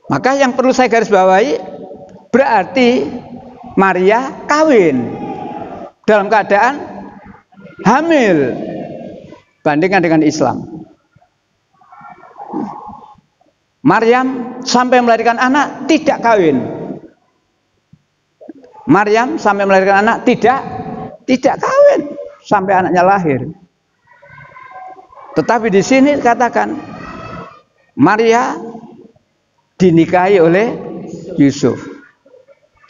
Maka yang perlu saya garis bawahi, berarti Maria kawin dalam keadaan hamil, bandingkan dengan Islam. Maryam sampai melahirkan anak tidak kawin. Maryam sampai melahirkan anak tidak kawin sampai anaknya lahir. Tetapi di sini katakan Maria dinikahi oleh Yusuf.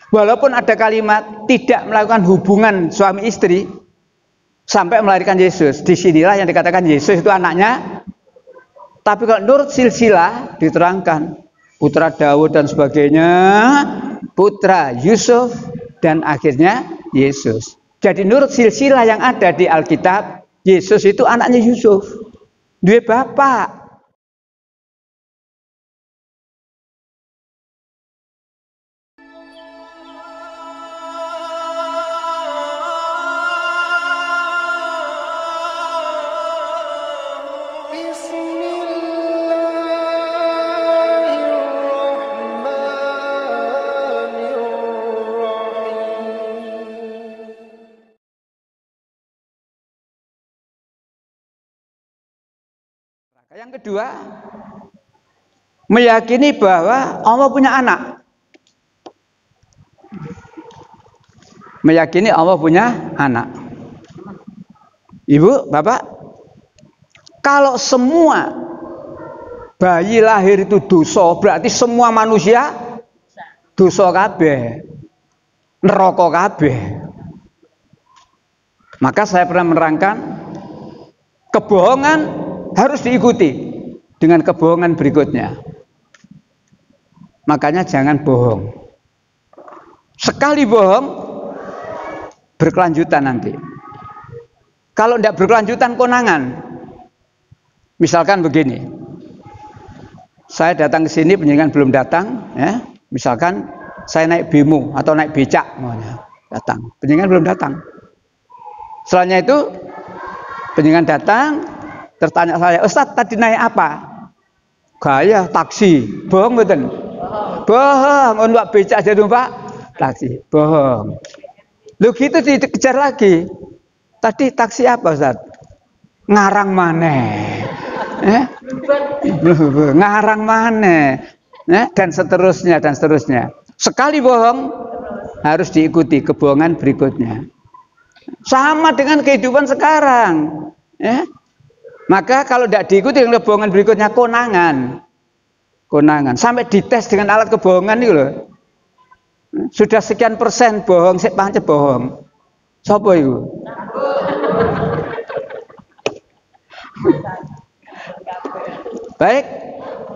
Walaupun ada kalimat tidak melakukan hubungan suami istri sampai melahirkan Yesus. Disinilah yang dikatakan Yesus itu anaknya. Tapi kalau menurut silsilah diterangkan putra Daud dan sebagainya, putra Yusuf dan akhirnya Yesus. Jadi menurut silsilah yang ada di Alkitab, Yesus itu anaknya Yusuf. Dia bapak. Yang kedua, meyakini bahwa Allah punya anak. Meyakini Allah punya anak. Ibu, Bapak, kalau semua bayi lahir itu dosa, berarti semua manusia dosa kabeh, neraka kabeh. Maka saya pernah menerangkan kebohongan harus diikuti dengan kebohongan berikutnya. Makanya jangan bohong. Sekali bohong berkelanjutan nanti. Kalau tidak berkelanjutan konangan. Misalkan begini. Saya datang ke sini, penjaringan belum datang, ya. Misalkan saya naik bemo atau naik becak maunya datang. Penjaringan belum datang. Setelahnya itu penjaringan datang, tertanya saya, Ustadz tadi naik apa? Gaya taksi. Bohong betul? Bohong. Untuk becak aja Pak taksi. Bohong. Lu gitu dikejar lagi. Tadi taksi apa Ustadz? Ngarang maneh. Ngarang maneh. Dan seterusnya dan seterusnya. Sekali bohong harus diikuti kebohongan berikutnya. Sama dengan kehidupan sekarang. Ya. Maka kalau tidak diikuti dengan kebohongan berikutnya konangan. Konangan. Sampai dites dengan alat kebohongan itu loh. Sudah sekian persen bohong, saya pancet bohong. Sopo itu? Baik.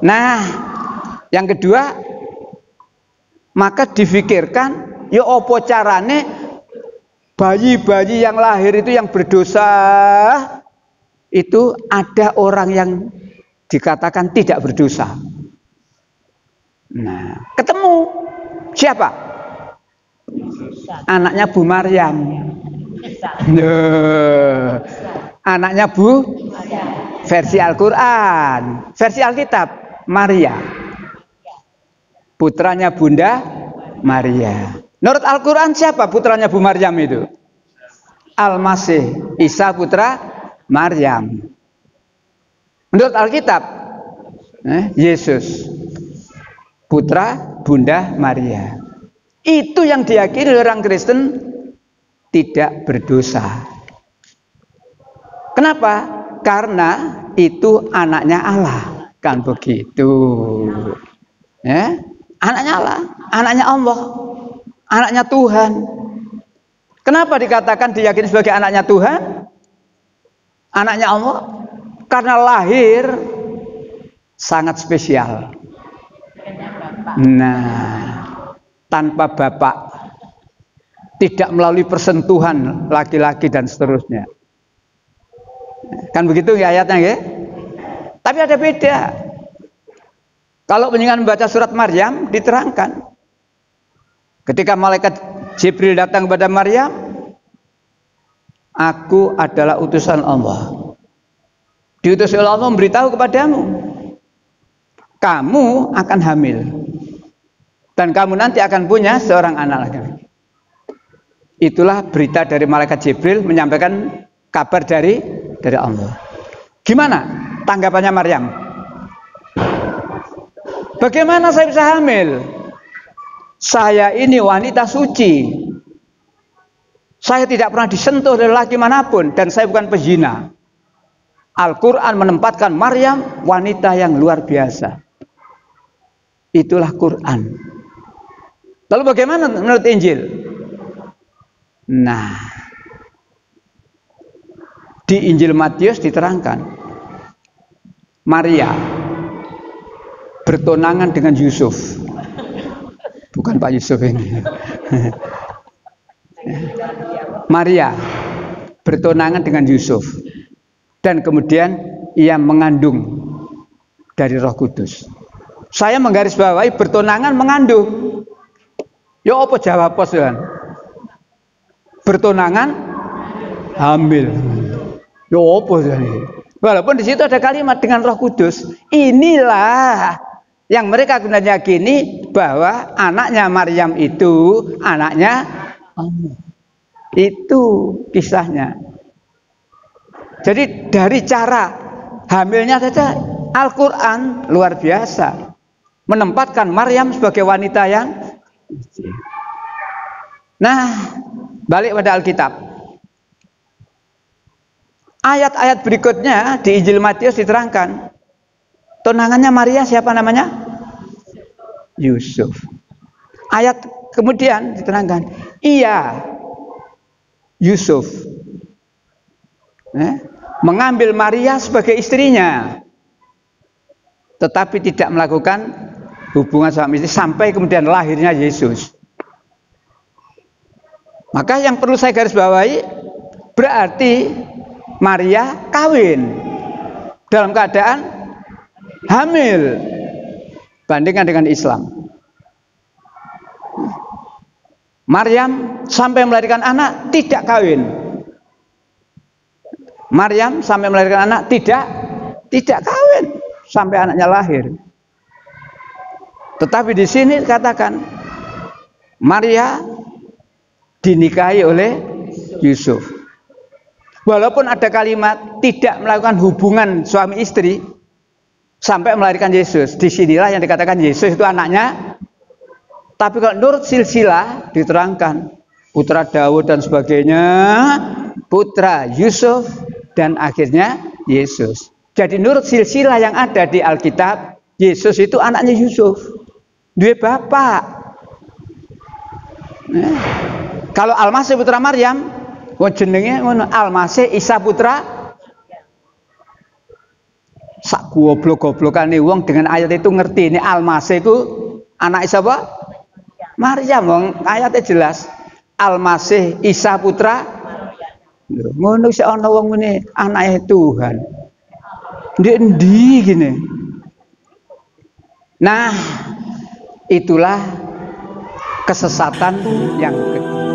Nah, yang kedua, maka difikirkan, ya opo carane bayi-bayi yang lahir itu yang berdosa itu ada orang yang dikatakan tidak berdosa. Nah, ketemu siapa? Anaknya Bu Maryam. Anaknya Bu versi Al-Quran, versi Alkitab Maria. Putranya Bunda Maria. Menurut Al-Quran siapa putranya Bu Maryam itu? Al-Masih, Isa putra Maryam. Menurut Alkitab Yesus putra Bunda Maria. Itu yang diyakini orang Kristen tidak berdosa. Kenapa? Karena itu anaknya Allah. Kan begitu. Ya? Anaknya Allah, anaknya Allah, anaknya Tuhan. Kenapa dikatakan diyakini sebagai anaknya Tuhan? Anaknya Allah? Karena lahir sangat spesial. Nah, tanpa bapak, tidak melalui persentuhan laki-laki dan seterusnya. Kan begitu ya ayatnya ya? Tapi ada beda. Kalau penjenengan membaca surat Maryam diterangkan. Ketika malaikat Jibril datang kepada Maryam, aku adalah utusan Allah. Diutus oleh Allah memberitahu kepadamu, kamu akan hamil. Dan kamu nanti akan punya seorang anak laki-laki. Itulah berita dari malaikat Jibril menyampaikan kabar dari Allah. Gimana tanggapannya Maryam? Bagaimana saya bisa hamil? Saya ini wanita suci. Saya tidak pernah disentuh oleh laki manapun dan saya bukan pezina. Al-Quran menempatkan Maryam wanita yang luar biasa. Itulah Quran. Lalu bagaimana menurut Injil? Nah, di Injil Matius diterangkan Maria bertunangan dengan Yusuf. Bukan Pak Yusuf ini. Maria bertunangan dengan Yusuf dan kemudian ia mengandung dari Roh Kudus. Saya menggarisbawahi bertunangan mengandung. Ya apa jawab pos kan? Bertunangan hamil. Ya apa ini? Walaupun di situ ada kalimat dengan Roh Kudus. Inilah yang mereka sebenarnya yakini bahwa anaknya Maryam itu anaknya Allah. Itu kisahnya. Jadi dari cara hamilnya saja Al-Quran luar biasa menempatkan Maryam sebagai wanita yang suci. Nah, balik pada Alkitab. Ayat-ayat berikutnya di Injil Matius diterangkan tunangannya Maria siapa namanya? Yusuf. Ayat kemudian diterangkan, iya Yusuf mengambil Maria sebagai istrinya, tetapi tidak melakukan hubungan suami istri sampai kemudian lahirnya Yesus. Maka yang perlu saya garis bawahi, berarti Maria kawin dalam keadaan hamil. Bandingkan dengan Islam. Maryam sampai melahirkan anak tidak kawin. Maryam sampai melahirkan anak tidak kawin sampai anaknya lahir. Tetapi di sini katakan Maria dinikahi oleh Yusuf. Walaupun ada kalimat tidak melakukan hubungan suami istri sampai melahirkan Yesus. Disinilah yang dikatakan Yesus itu anaknya. Tapi kalau menurut silsilah diterangkan putra Daud dan sebagainya, putra Yusuf dan akhirnya Yesus. Jadi menurut silsilah yang ada di Alkitab, Yesus itu anaknya Yusuf. Dua bapak. Kalau Al-Masih putra Maryam, jenenge ngono, Al-Masih Isa putra. Sak goblok-goblokane wong dengan ayat itu ngerti ini Al-Masih itu anak siapa? Maryam, wong ayatnya jelas. Al-Masih Isa putra. Ngono sik ana wong ngene anake Tuhan. Ndi gini. Nah, itulah kesesatan yang kedua.